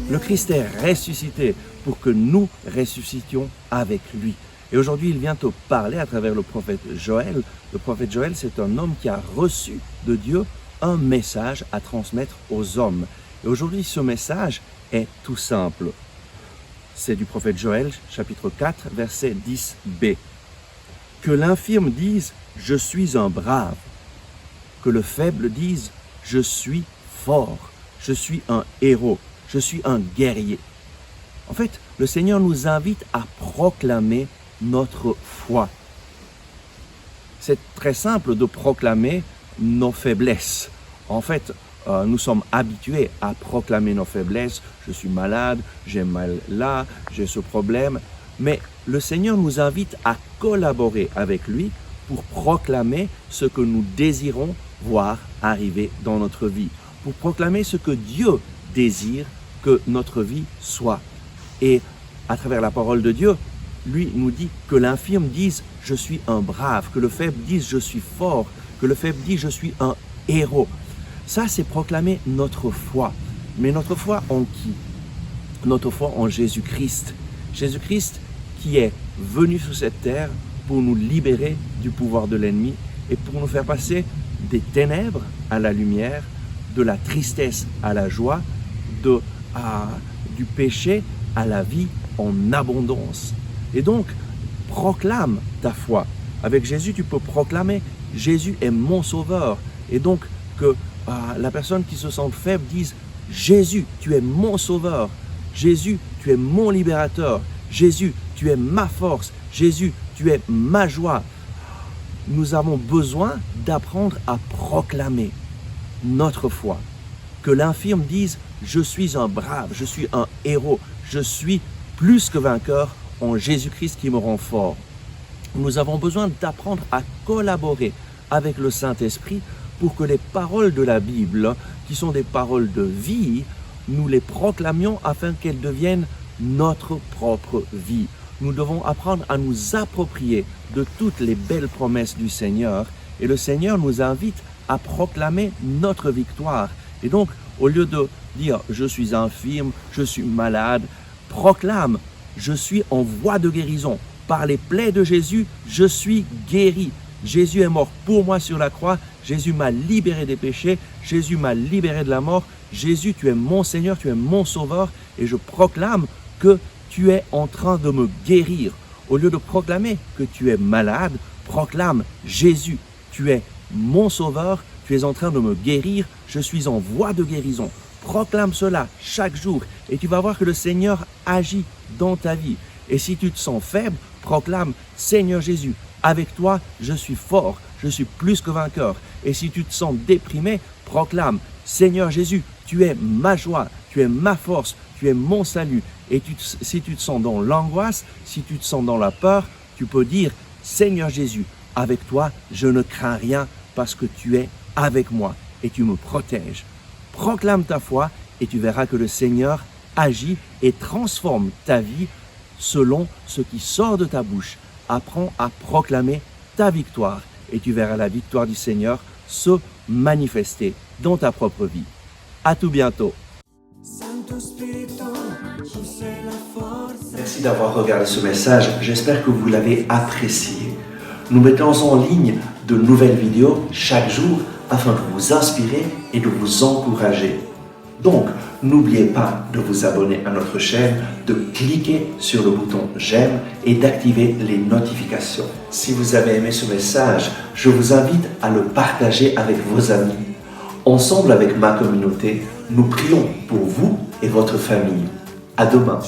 Le Christ est ressuscité pour que nous ressuscitions avec lui. Et aujourd'hui, il vient te parler à travers le prophète Joël. Le prophète Joël, c'est un homme qui a reçu de Dieu un message à transmettre aux hommes. Et aujourd'hui, ce message est tout simple. C'est du prophète Joël, chapitre 4, verset 10b. Que l'infirme dise « Je suis un brave ». Que le faible dise « Je suis fort ». Je suis un héros. Je suis un guerrier. En fait, le Seigneur nous invite à proclamer notre foi. C'est très simple de proclamer nos faiblesses. En fait, nous sommes habitués à proclamer nos faiblesses. Je suis malade, j'ai mal là, j'ai ce problème. Mais le Seigneur nous invite à collaborer avec lui pour proclamer ce que nous désirons voir arriver dans notre vie. Pour proclamer ce que Dieu désire que notre vie soit. Et à travers la parole de Dieu, lui nous dit que l'infirme dise « Je suis un brave », que le faible dise « Je suis fort », que le faible dise « Je suis un héros ». Ça, c'est proclamer notre foi. Mais notre foi en qui? Notre foi en Jésus-Christ. Jésus-Christ qui est venu sur cette terre pour nous libérer du pouvoir de l'ennemi et pour nous faire passer des ténèbres à la lumière, de la tristesse à la joie, du péché à la vie en abondance. Et donc, proclame ta foi. Avec Jésus, tu peux proclamer « Jésus est mon sauveur ». Et donc, que la personne qui se sent faible dise « Jésus, tu es mon sauveur. Jésus, tu es mon libérateur. Jésus, tu es ma force. Jésus, tu es ma joie. » Nous avons besoin d'apprendre à proclamer notre foi. Que l'infirme dise « Je suis un brave, je suis un héros, je suis plus que vainqueur en Jésus-Christ qui me rend fort. » Nous avons besoin d'apprendre à collaborer avec le Saint-Esprit pour que les paroles de la Bible, qui sont des paroles de vie, nous les proclamions afin qu'elles deviennent notre propre vie. Nous devons apprendre à nous approprier de toutes les belles promesses du Seigneur et le Seigneur nous invite à proclamer notre victoire. Et donc, au lieu de dire « je suis infirme, je suis malade », proclame « je suis en voie de guérison. Par les plaies de Jésus, je suis guéri. Jésus est mort pour moi sur la croix. Jésus m'a libéré des péchés. Jésus m'a libéré de la mort. Jésus, tu es mon Seigneur, tu es mon Sauveur. Et je proclame que tu es en train de me guérir. » Au lieu de proclamer que tu es malade, proclame « Jésus, tu es mon Sauveur, tu es en train de me guérir, je suis en voie de guérison. » Proclame cela chaque jour et tu vas voir que le Seigneur agit dans ta vie. Et si tu te sens faible, proclame « Seigneur Jésus, avec toi, je suis fort, je suis plus que vainqueur. » Et si tu te sens déprimé, proclame « Seigneur Jésus, tu es ma joie, tu es ma force, tu es mon salut. » Et si tu te sens dans l'angoisse, si tu te sens dans la peur, tu peux dire « Seigneur Jésus, avec toi, je ne crains rien parce que tu es avec moi et tu me protèges. » Proclame ta foi et tu verras que le Seigneur agit et transforme ta vie selon ce qui sort de ta bouche. Apprends à proclamer ta victoire et tu verras la victoire du Seigneur se manifester dans ta propre vie. À tout bientôt. Merci d'avoir regardé ce message. J'espère que vous l'avez apprécié. Nous mettons en ligne de nouvelles vidéos chaque jour afin de vous inspirer et de vous encourager. Donc, n'oubliez pas de vous abonner à notre chaîne, de cliquer sur le bouton j'aime et d'activer les notifications. Si vous avez aimé ce message, je vous invite à le partager avec vos amis. Ensemble avec ma communauté, nous prions pour vous et votre famille. À demain.